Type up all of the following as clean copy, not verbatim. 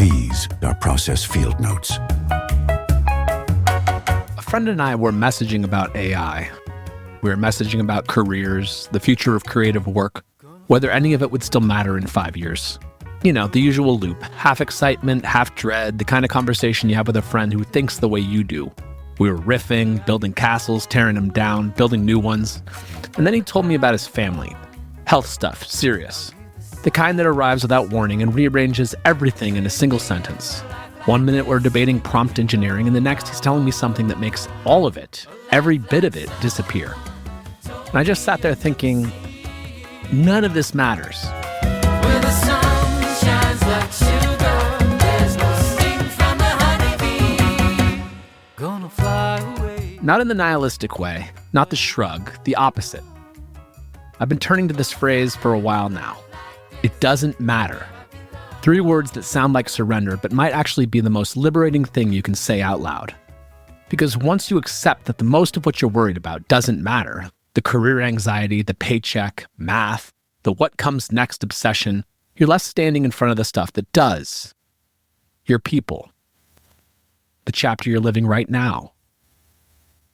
These are process field notes. A friend and I were messaging about AI. We were messaging about careers, the future of creative work, whether any of it would still matter in 5 years. You know, the usual loop, half excitement, half dread, the kind of conversation you have with a friend who thinks the way you do. We were riffing, building castles, tearing them down, building new ones. And then he told me about his family. Health stuff, serious. The kind that arrives without warning and rearranges everything in a single sentence. 1 minute we're debating prompt engineering, and the next he's telling me something that makes all of it, every bit of it, disappear. And I just sat there thinking, none of this matters. Where the sun shines like sugar, there's no sting from the honeybee. Gonna fly away. Not in the nihilistic way, not the shrug, the opposite. I've been turning to this phrase for a while now. It doesn't matter. 3 words that sound like surrender, but might actually be the most liberating thing you can say out loud. Because once you accept that the most of what you're worried about doesn't matter, the career anxiety, the paycheck, math, the what comes next obsession, you're left standing in front of the stuff that does. Your people. The chapter you're living right now.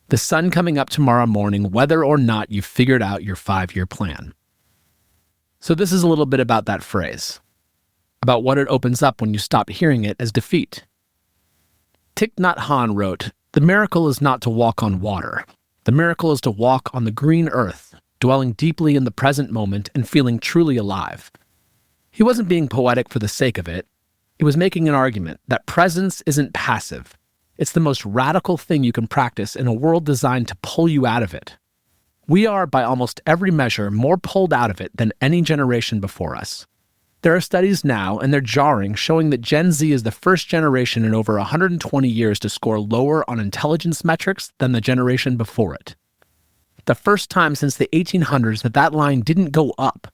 The sun coming up tomorrow morning, whether or not you've figured out your 5-year plan. So this is a little bit about that phrase, about what it opens up when you stop hearing it as defeat. Thich Nhat Hanh wrote, "The miracle is not to walk on water. The miracle is to walk on the green earth, dwelling deeply in the present moment and feeling truly alive." He wasn't being poetic for the sake of it. He was making an argument that presence isn't passive. It's the most radical thing you can practice in a world designed to pull you out of it. We are, by almost every measure, more pulled out of it than any generation before us. There are studies now, and they're jarring, showing that Gen Z is the first generation in over 120 years to score lower on intelligence metrics than the generation before it. The first time since the 1800s that line didn't go up.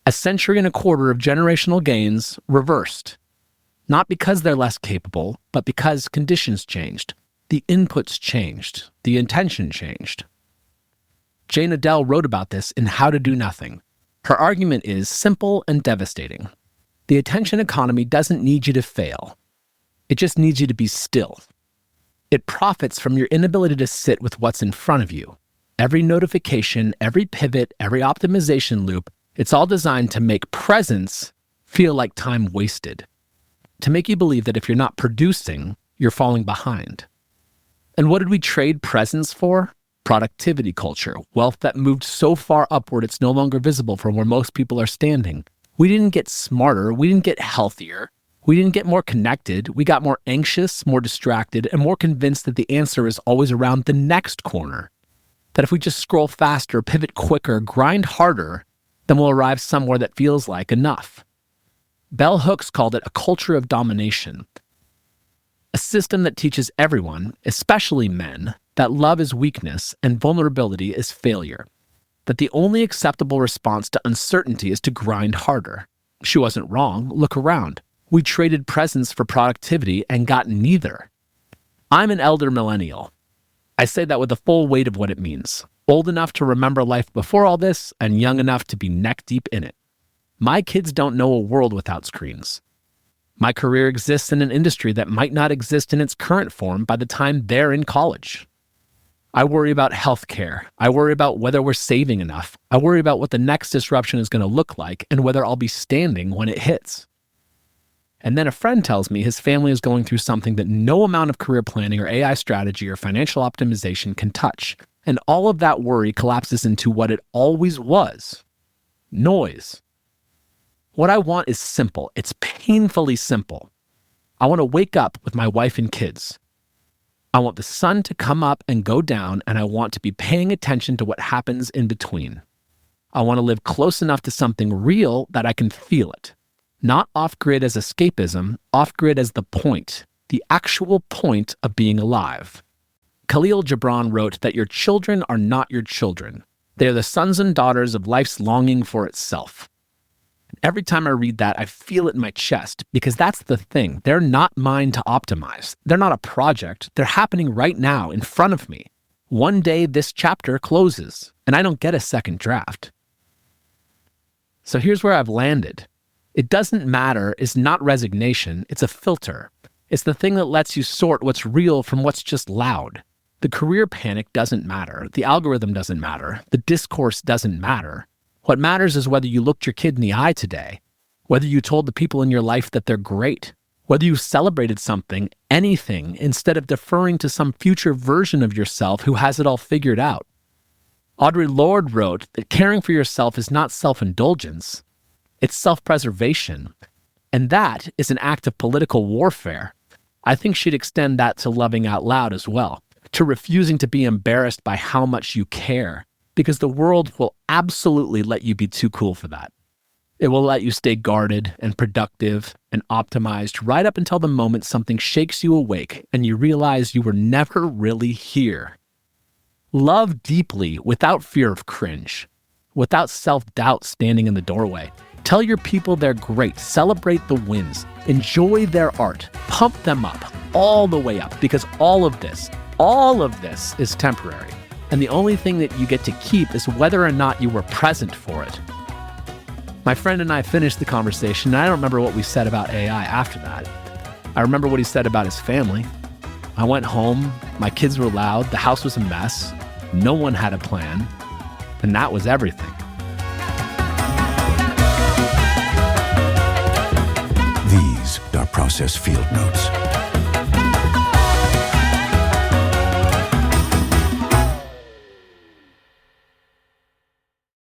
A century and a quarter of generational gains reversed. Not because they're less capable, but because conditions changed. The inputs changed. The intention changed. Jane Iredell wrote about this in How to Do Nothing. Her argument is simple and devastating. The attention economy doesn't need you to fail. It just needs you to be still. It profits from your inability to sit with what's in front of you. Every notification, every pivot, every optimization loop, it's all designed to make presence feel like time wasted. To make you believe that if you're not producing, you're falling behind. And what did we trade presence for? Productivity culture, wealth that moved so far upward it's no longer visible from where most people are standing. We didn't get smarter, we didn't get healthier, we didn't get more connected, we got more anxious, more distracted, and more convinced that the answer is always around the next corner. That if we just scroll faster, pivot quicker, grind harder, then we'll arrive somewhere that feels like enough. Bell Hooks called it a culture of domination. A system that teaches everyone, especially men, that love is weakness and vulnerability is failure. That the only acceptable response to uncertainty is to grind harder. She wasn't wrong. Look around. We traded presence for productivity and got neither. I'm an elder millennial. I say that with the full weight of what it means. Old enough to remember life before all this and young enough to be neck deep in it. My kids don't know a world without screens. My career exists in an industry that might not exist in its current form by the time they're in college. I worry about healthcare. I worry about whether we're saving enough. I worry about what the next disruption is going to look like and whether I'll be standing when it hits. And then a friend tells me his family is going through something that no amount of career planning or AI strategy or financial optimization can touch. And all of that worry collapses into what it always was: noise. What I want is simple. It's painfully simple. I want to wake up with my wife and kids. I want the sun to come up and go down, and I want to be paying attention to what happens in between. I want to live close enough to something real that I can feel it. Not off-grid as escapism, off-grid as the point, the actual point of being alive. Khalil Gibran wrote that your children are not your children. They are the sons and daughters of life's longing for itself. Every time I read that, I feel it in my chest, because that's the thing. They're not mine to optimize. They're not a project. They're happening right now in front of me. One day this chapter closes, and I don't get a second draft. So here's where I've landed. It doesn't matter is not resignation, it's a filter. It's the thing that lets you sort what's real from what's just loud. The career panic doesn't matter. The algorithm doesn't matter. The discourse doesn't matter. What matters is whether you looked your kid in the eye today, whether you told the people in your life that they're great, whether you celebrated something, anything, instead of deferring to some future version of yourself who has it all figured out. Audre Lorde wrote that caring for yourself is not self-indulgence, it's self-preservation. And that is an act of political warfare. I think she'd extend that to loving out loud as well, to refusing to be embarrassed by how much you care, because the world will absolutely let you be too cool for that. It will let you stay guarded and productive and optimized right up until the moment something shakes you awake and you realize you were never really here. Love deeply without fear of cringe, without self-doubt standing in the doorway. Tell your people they're great, celebrate the wins, enjoy their art, pump them up, all the way up, because all of this is temporary. And the only thing that you get to keep is whether or not you were present for it. My friend and I finished the conversation, and I don't remember what we said about AI after that. I remember what he said about his family. I went home, my kids were loud, the house was a mess, no one had a plan, and that was everything. These are process field notes.